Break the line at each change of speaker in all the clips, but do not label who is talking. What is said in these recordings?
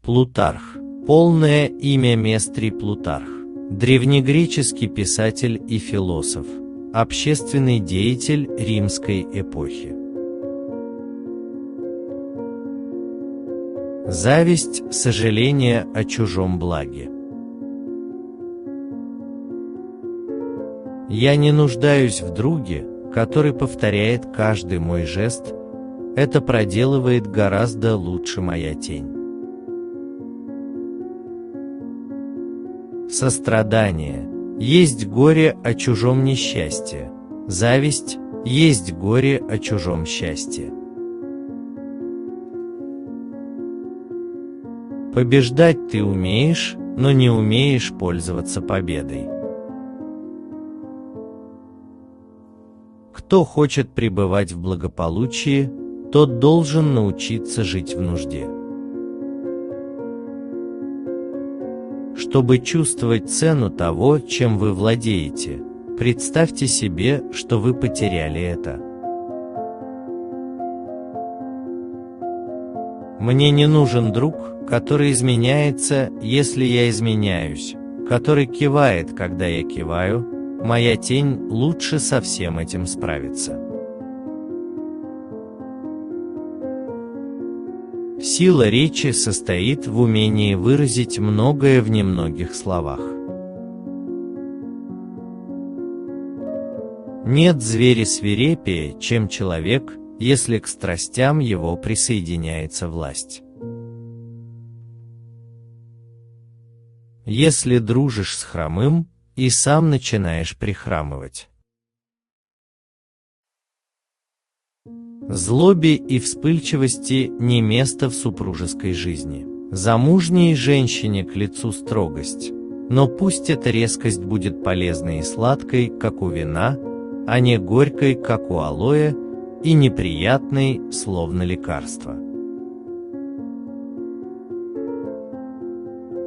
Плутарх. Полное имя Местрий Плутарх. Древнегреческий писатель и философ, общественный деятель римской эпохи. Зависть, сожаление о чужом благе. Я не нуждаюсь в друге, который повторяет каждый мой жест, это проделывает гораздо лучше моя тень. Сострадание есть горе о чужом несчастье, зависть есть горе о чужом счастье. Побеждать ты умеешь, но не умеешь пользоваться победой. Кто хочет пребывать в благополучии, тот должен научиться жить в нужде. Чтобы чувствовать цену того, чем вы владеете, представьте себе, что вы потеряли это. Мне не нужен друг, который изменяется, если я изменяюсь, который кивает, когда я киваю, моя тень лучше со всем этим справится. Сила речи состоит в умении выразить многое в немногих словах. Нет зверя свирепее, чем человек, если к страстям его присоединяется власть. Если дружишь с хромым, и сам начинаешь прихрамывать. Злобе и вспыльчивости не место в супружеской жизни. Замужней женщине к лицу строгость, но пусть эта резкость будет полезной и сладкой, как у вина, а не горькой, как у алоэ, и неприятной, словно лекарство.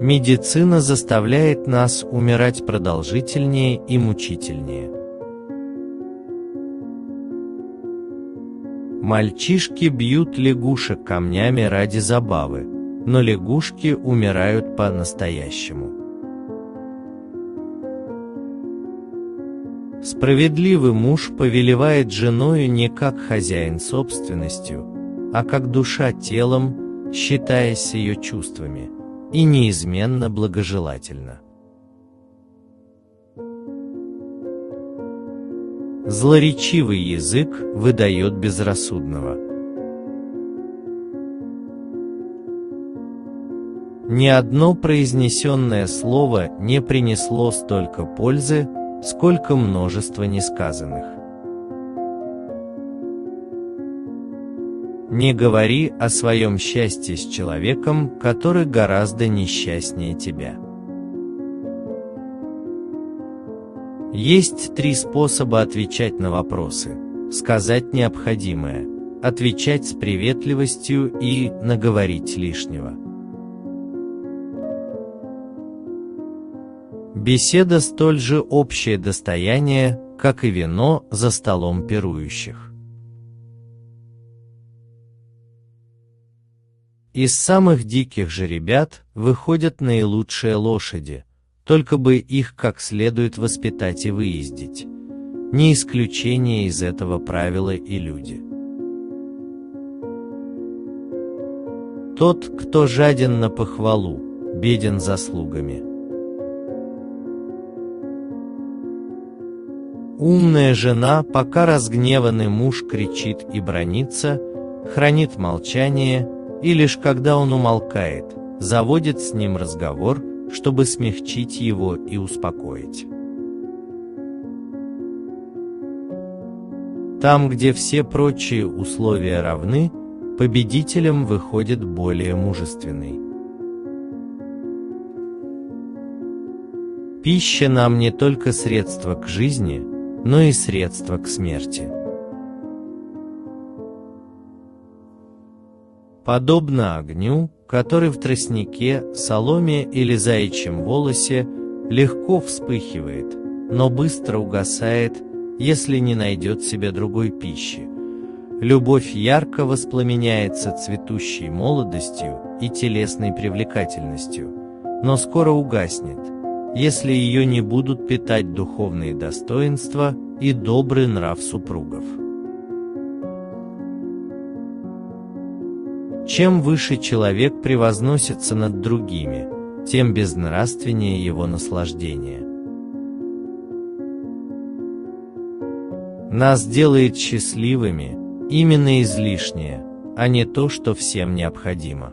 Медицина заставляет нас умирать продолжительнее и мучительнее. Мальчишки бьют лягушек камнями ради забавы, но лягушки умирают по-настоящему. Справедливый муж повелевает женою не как хозяин собственностью, а как душа телом, считаясь с ее чувствами, и неизменно благожелательно. Злоречивый язык выдает безрассудного. Ни одно произнесенное слово не принесло столько пользы, сколько множество несказанных. Не говори о своем счастье с человеком, который гораздо несчастнее тебя. Есть 3 способа отвечать на вопросы: сказать необходимое, отвечать с приветливостью и наговорить лишнего. Беседа столь же общее достояние, как и вино за столом пирующих. Из самых диких жеребят выходят наилучшие лошади, только бы их как следует воспитать и выездить. Не исключение из этого правила и люди. Тот, кто жаден на похвалу, беден заслугами. Умная жена, пока разгневанный муж кричит и бранится, хранит молчание, и лишь когда он умолкает, заводит с ним разговор, чтобы смягчить его и успокоить. Там, где все прочие условия равны, победителем выходит более мужественный. Пища нам не только средство к жизни, но и средство к смерти. Подобно огню, который в тростнике, соломе или заячьем волосе легко вспыхивает, но быстро угасает, если не найдет себе другой пищи. Любовь ярко воспламеняется цветущей молодостью и телесной привлекательностью, но скоро угаснет, если ее не будут питать духовные достоинства и добрый нрав супругов. Чем выше человек превозносится над другими, тем безнравственнее его наслаждение. Нас делает счастливыми именно излишнее, а не то, что всем необходимо.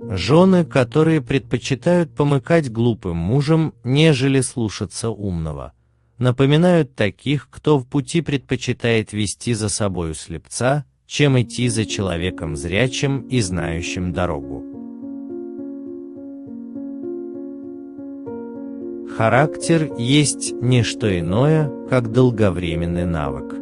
Жены, которые предпочитают помыкать глупым мужем, нежели слушаться умного, напоминают таких, кто в пути предпочитает вести за собою слепца, чем идти за человеком зрячим и знающим дорогу. Характер есть не что иное, как долговременный навык.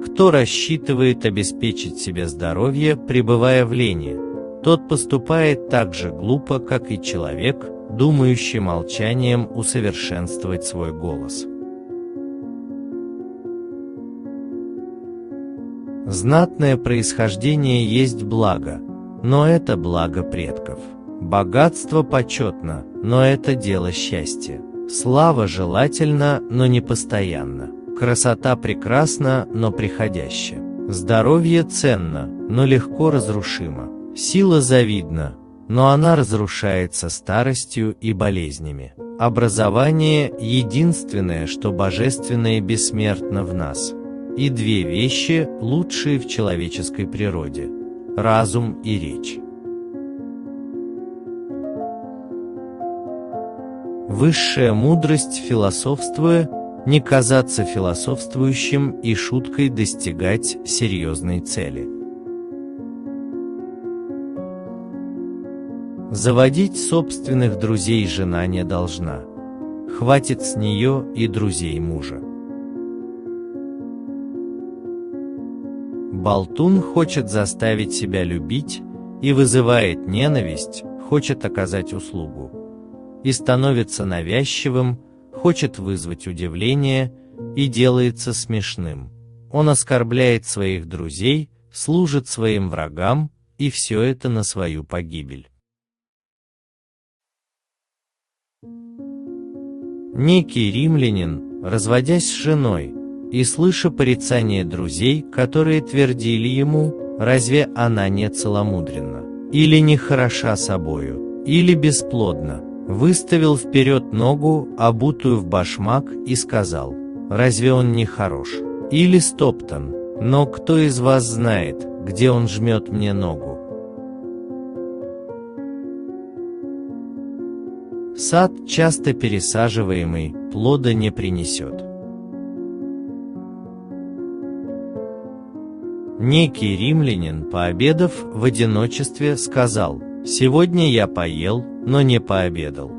Кто рассчитывает обеспечить себе здоровье, пребывая в лени, тот поступает так же глупо, как и человек, думающий молчанием усовершенствовать свой голос. Знатное происхождение есть благо, но это благо предков. Богатство почетно, но это дело счастья. Слава желательна, но не постоянно. Красота прекрасна, но приходяща. Здоровье ценно, но легко разрушимо. Сила завидна, но она разрушается старостью и болезнями. Образование – единственное, что божественное и бессмертно в нас. И две вещи, лучшие в человеческой природе – разум и речь. Высшая мудрость, философствуя, не казаться философствующим и шуткой достигать серьезной цели. Заводить собственных друзей жена не должна. Хватит с нее и друзей мужа. Болтун хочет заставить себя любить и вызывает ненависть, хочет оказать услугу. И становится навязчивым, хочет вызвать удивление и делается смешным. Он оскорбляет своих друзей, служит своим врагам, и все это на свою погибель. Некий римлянин, разводясь с женой, и слыша порицания друзей, которые твердили ему, разве она не целомудренна, или не хороша собою, или бесплодна, выставил вперед ногу, обутую в башмак, и сказал: разве он не хорош, или стоптан, но кто из вас знает, где он жмет мне ногу? Сад, часто пересаживаемый, плода не принесет. Некий римлянин, пообедав в одиночестве, сказал: «Сегодня я поел, но не пообедал».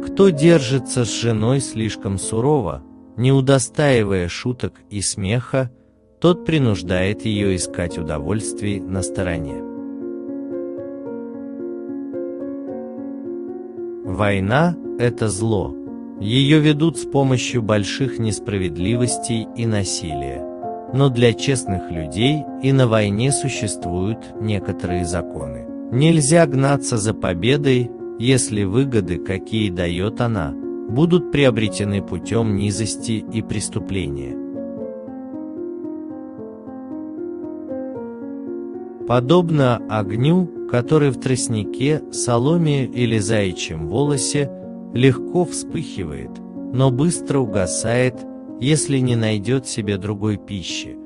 Кто держится с женой слишком сурово, не удостаивая шуток и смеха, тот принуждает ее искать удовольствий на стороне. Война – это зло. Ее ведут с помощью больших несправедливостей и насилия. Но для честных людей и на войне существуют некоторые законы. Нельзя гнаться за победой, если выгоды, какие дает она, будут приобретены путем низости и преступления. Подобно огню, который в тростнике, соломе или заячьем волосе легко вспыхивает, но быстро угасает, если не найдет себе другой пищи.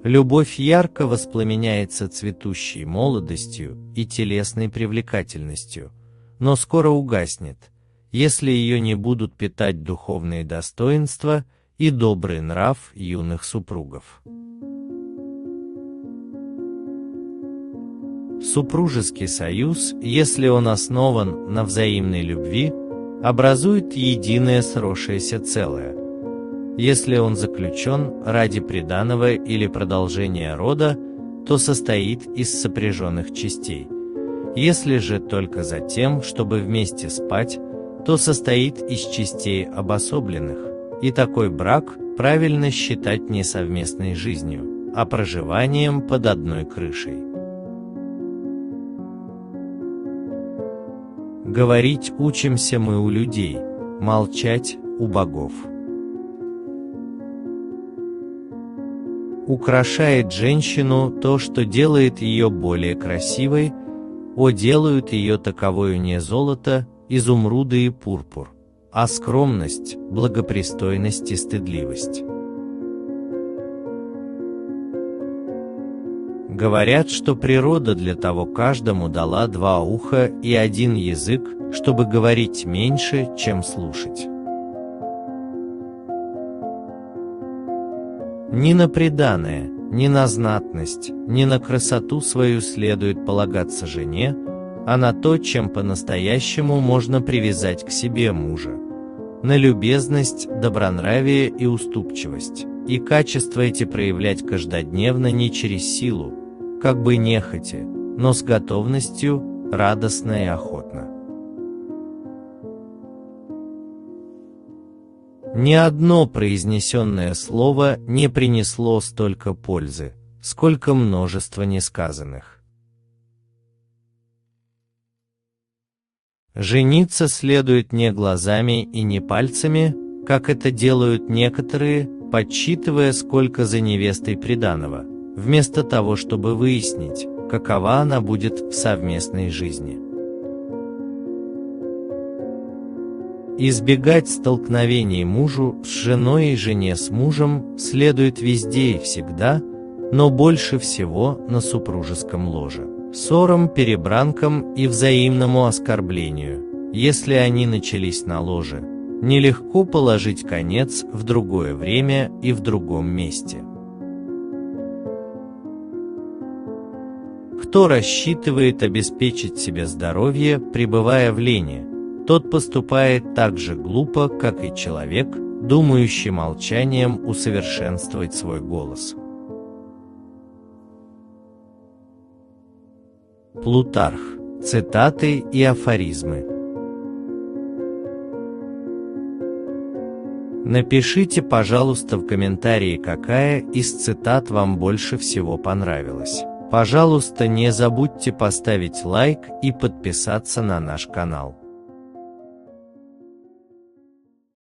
Любовь ярко воспламеняется цветущей молодостью и телесной привлекательностью, но скоро угаснет, если ее не будут питать духовные достоинства и добрый нрав юных супругов. Супружеский союз, если он основан на взаимной любви, образует единое сросшееся целое. Если он заключен ради приданого или продолжения рода, то состоит из сопряженных частей. Если же только за тем, чтобы вместе спать, то состоит из частей обособленных, и такой брак правильно считать не совместной жизнью, а проживанием под одной крышей. Говорить учимся мы у людей, молчать у богов. Украшает женщину то, что делает ее более красивой, делают ее таковою не золото, изумруды и пурпур, а скромность, благопристойность и стыдливость. Говорят, что природа для того каждому дала 2 уха и 1 язык, чтобы говорить меньше, чем слушать. Ни на приданое, ни на знатность, ни на красоту свою следует полагаться жене, а на то, чем по-настоящему можно привязать к себе мужа, на любезность, добронравие и уступчивость, и качества эти проявлять каждодневно не через силу, как бы нехотя, но с готовностью, радостно и охотно. Ни одно произнесенное слово не принесло столько пользы, сколько множество несказанных. Жениться следует не глазами и не пальцами, как это делают некоторые, подсчитывая, сколько за невестой приданого, вместо того, чтобы выяснить, какова она будет в совместной жизни. Избегать столкновений мужу с женой и жене с мужем следует везде и всегда, но больше всего на супружеском ложе. Ссорам, перебранкам и взаимному оскорблению, если они начались на ложе, нелегко положить конец в другое время и в другом месте. Кто рассчитывает обеспечить себе здоровье, пребывая в лени, тот поступает так же глупо, как и человек, думающий молчанием усовершенствовать свой голос. Плутарх. Цитаты и афоризмы. Напишите, пожалуйста, в комментарии, какая из цитат вам больше всего понравилась. Пожалуйста, не забудьте поставить лайк и подписаться на наш канал.